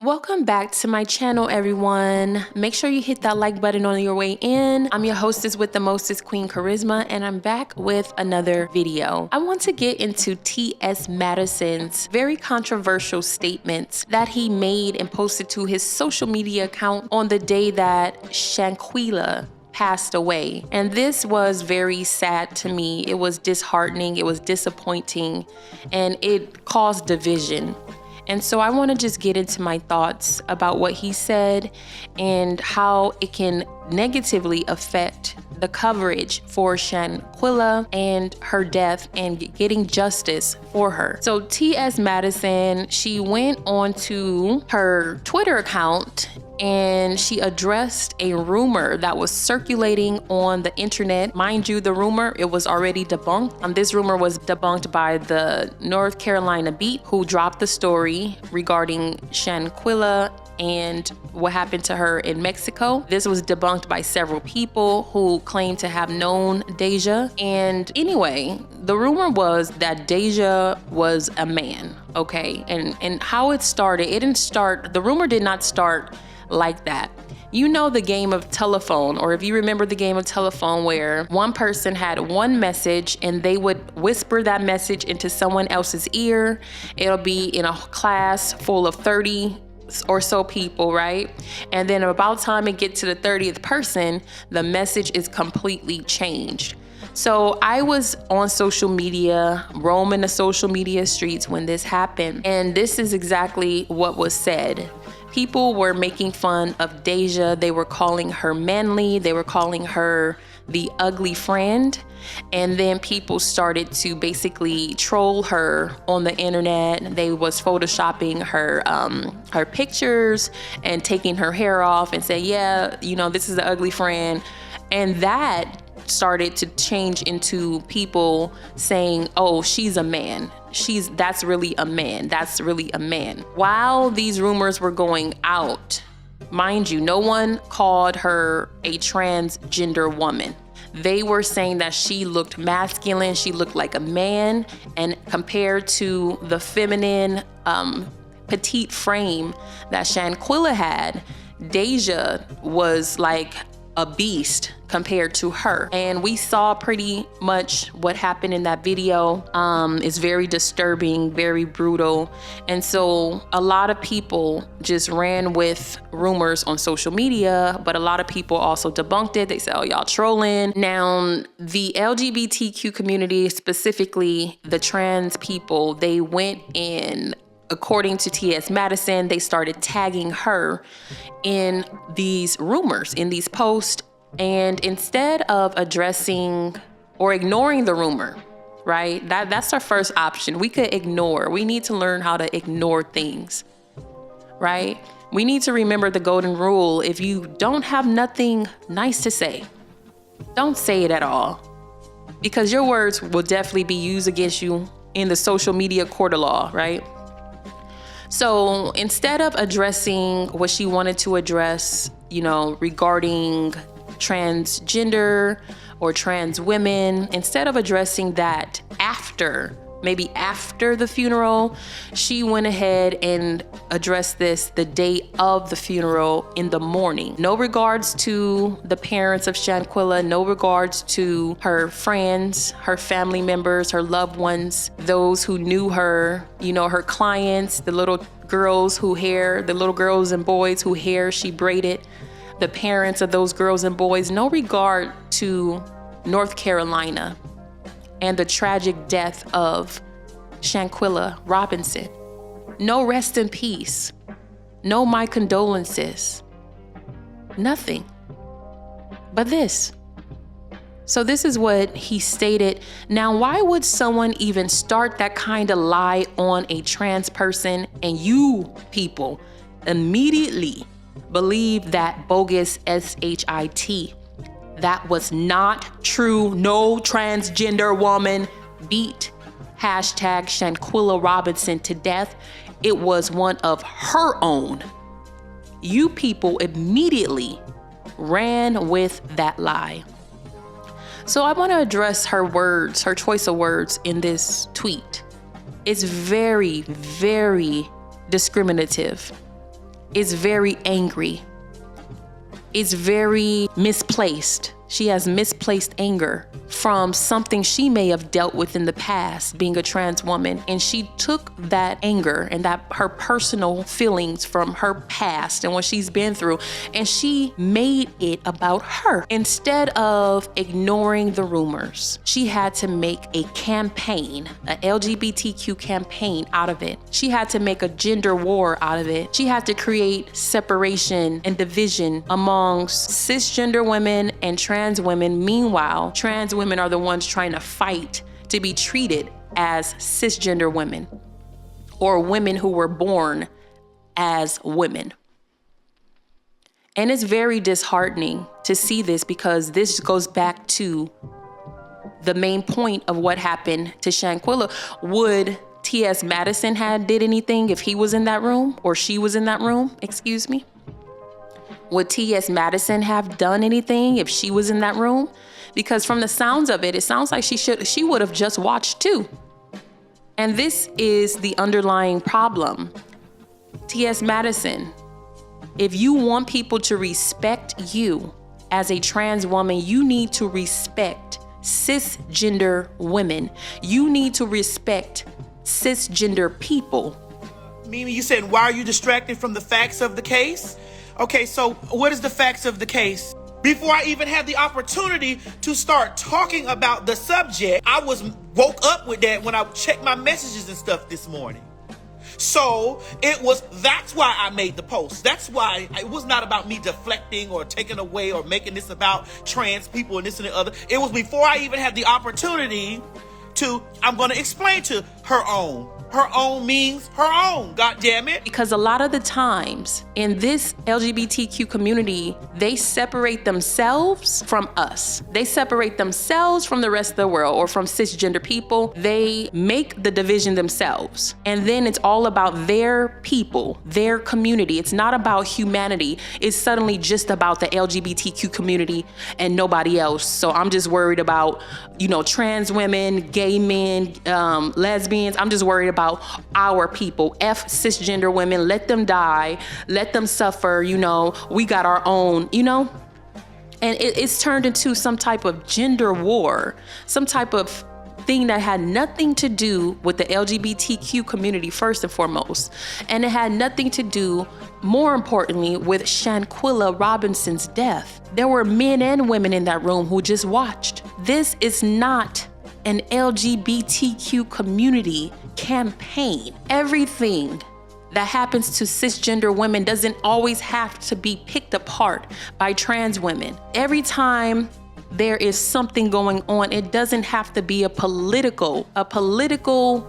Welcome back to my channel, everyone. Make sure you hit that like button on your way in. I'm your hostess with the mostest, Queen Karizma, and I'm back with another video. I want to get into T.S. Madison's very controversial statements that he made and posted to his social media account on the day that Shanquella passed away. And this was very sad to me. It was disheartening, it was disappointing, and it caused division. And so I want to just get into my thoughts about what he said and how it can negatively affect the coverage for Shanquella and her death and getting justice for her. So T.S. Madison, she went on to her Twitter account and she addressed a rumor that was circulating on the internet. Mind you, the rumor, it was already debunked. This rumor was debunked by the North Carolina Beat, who dropped the story regarding Shanquella and what happened to her in Mexico. This was debunked by several people who claimed to have known Deja. And anyway, the rumor was that Deja was a man, okay? And how it started, the rumor did not start like that. You know the game of telephone, or if you remember the game of telephone where one person had one message and they would whisper that message into someone else's ear. It'll be in a class full of 30 or so people, right? And then about time it gets to the 30th person, the message is completely changed. So I was on social media, roaming the social media streets when this happened. And this is exactly what was said. People were making fun of Deja. They were calling her manly. They were calling her the ugly friend. And then people started to basically troll her on the internet. They was photoshopping her pictures and taking her hair off and say, yeah, you know, this is the ugly friend. And that started to change into people saying, oh, she's a man. That's really a man. That's really a man. While these rumors were going out, mind you, no one called her a transgender woman. They were saying that she looked masculine, she looked like a man, and compared to the feminine, petite frame that Shanquella had, Deja was like a beast compared to her. And we saw pretty much what happened in that video. It's very disturbing, very brutal. And so a lot of people just ran with rumors on social media, but a lot of people also debunked it. They said, oh, y'all trolling. Now, the LGBTQ community, specifically the trans people, they went in, according to T.S. Madison, they started tagging her in these rumors, in these posts. And instead of addressing or ignoring the rumor, right? That's our first option. We could ignore. We need to learn how to ignore things, right? We need to remember the golden rule. If you don't have nothing nice to say, don't say it at all, because your words will definitely be used against you in the social media court of law, right? So instead of addressing what she wanted to address, you know, regarding transgender or trans women, instead of addressing that maybe after the funeral, she went ahead and addressed this the day of the funeral in the morning. No regards to the parents of Shanquella, no regards to her friends, her family members, her loved ones, those who knew her, you know, her clients, the little girls and boys whose hair she braided, the parents of those girls and boys. No regard to North Carolina and the tragic death of Shanquella Robinson. No rest in peace. No my condolences. Nothing but this. So this is what he stated. Now, why would someone even start that kind of lie on a trans person and you people immediately believe that bogus SHIT? That was not true. No transgender woman beat hashtag Shanquella Robinson to death. It was one of her own. You people immediately ran with that lie. So I want to address her words, her choice of words in this tweet. It's very, very discriminative. is very angry. It's very misplaced. She has misplaced anger from something she may have dealt with in the past, being a trans woman. And she took that anger and that her personal feelings from her past and what she's been through, and she made it about her. Instead of ignoring the rumors, she had to make a campaign, an LGBTQ campaign out of it. She had to make a gender war out of it. She had to create separation and division amongst cisgender women and trans women. Meanwhile, trans women are the ones trying to fight to be treated as cisgender women or women who were born as women. And it's very disheartening to see this, because this goes back to the main point of what happened to Shanquella. Would T.S. Madison had did anything if he was in that room, or she was in that room, excuse me? Would T.S. Madison have done anything if she was in that room? Because from the sounds of it, it sounds like she would have just watched too. And this is the underlying problem. T.S. Madison, if you want people to respect you as a trans woman, you need to respect cisgender women. You need to respect cisgender people. Mimi, you said, why are you distracted from the facts of the case? Okay, so what is the facts of the case? Before I even had the opportunity to start talking about the subject, I was woke up with that when I checked my messages and stuff this morning. So that's why I made the post. That's why it was not about me deflecting or taking away or making this about trans people and this and the other. It was before I even had the opportunity I'm going to explain to her own. Her own means her own, God damn it. Because a lot of the times in this LGBTQ community, they separate themselves from us. They separate themselves from the rest of the world or from cisgender people. They make the division themselves. And then it's all about their people, their community. It's not about humanity. It's suddenly just about the LGBTQ community and nobody else. So I'm just worried about, trans women, gay men, lesbians. I'm just worried about our people. F cisgender women, let them die, let them suffer, we got our own, and it's turned into some type of gender war, some type of thing that had nothing to do with the LGBTQ community first and foremost, and it had nothing to do, more importantly, with Shanquella Robinson's death. There were men and women in that room who just watched. This is not an LGBTQ community campaign. Everything that happens to cisgender women doesn't always have to be picked apart by trans women. Every time there is something going on, it doesn't have to be a political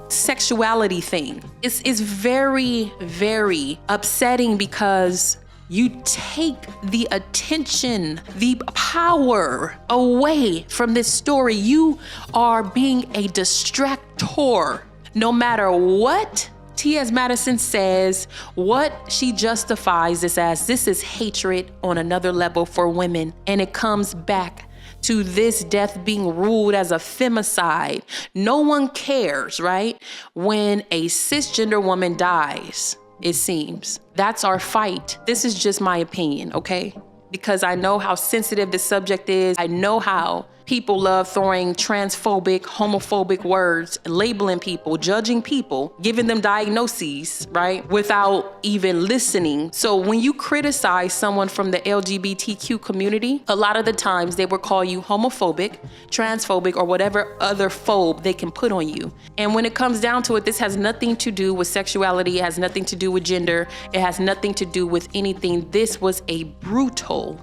sexuality thing. It's very, very upsetting, because you take the attention, the power away from this story. You are being a distractor. No matter what T.S. Madison says, what she justifies this as, this is hatred on another level for women. And it comes back to this death being ruled as a femicide. No one cares, right? When a cisgender woman dies, it seems. That's our fight. This is just my opinion, okay? Because I know how sensitive this subject is. I know how people love throwing transphobic, homophobic words, labeling people, judging people, giving them diagnoses, right? Without even listening. So when you criticize someone from the LGBTQ community, a lot of the times they will call you homophobic, transphobic, or whatever other phobe they can put on you. And when it comes down to it, this has nothing to do with sexuality. It has nothing to do with gender. It has nothing to do with anything. This was a brutal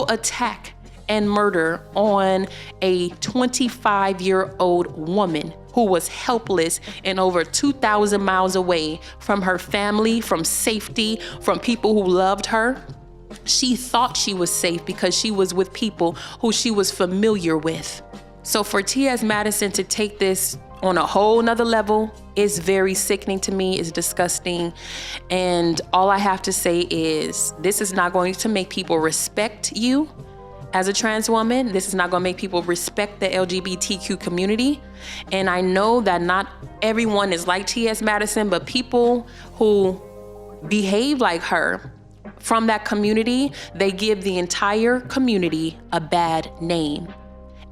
attack and murder on a 25-year-old woman who was helpless and over 2,000 miles away from her family, from safety, from people who loved her. She thought she was safe because she was with people who she was familiar with. So for T.S. Madison to take this on a whole nother level is very sickening to me. It's disgusting. And all I have to say is this is not going to make people respect you as a trans woman. This is not going to make people respect the LGBTQ community. And I know that not everyone is like T.S. Madison, but people who behave like her from that community, they give the entire community a bad name.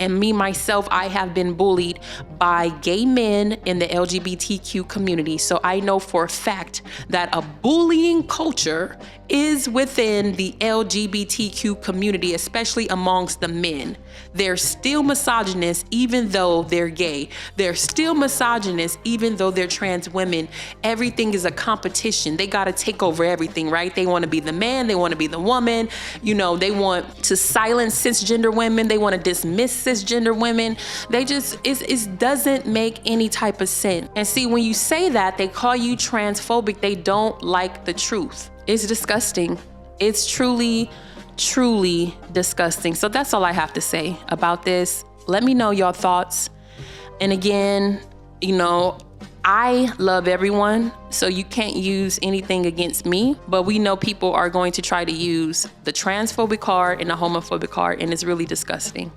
And me, myself, I have been bullied by gay men in the LGBTQ community. So I know for a fact that a bullying culture is within the LGBTQ community, especially amongst the men. They're still misogynist even though they're gay. They're still misogynist even though they're trans women. Everything is a competition. They got to take over everything, right? They want to be the man. They want to be the woman. You know, they want to silence cisgender women. They want to dismiss cisgender women. They just, it doesn't make any type of sense. And see, when you say that, they call you transphobic. They don't like the truth. It's disgusting. It's truly disgusting. So that's all I have to say about this. Let me know your thoughts. And again, you know, I love everyone, so you can't use anything against me, but we know people are going to try to use the transphobic card and the homophobic card, and it's really disgusting.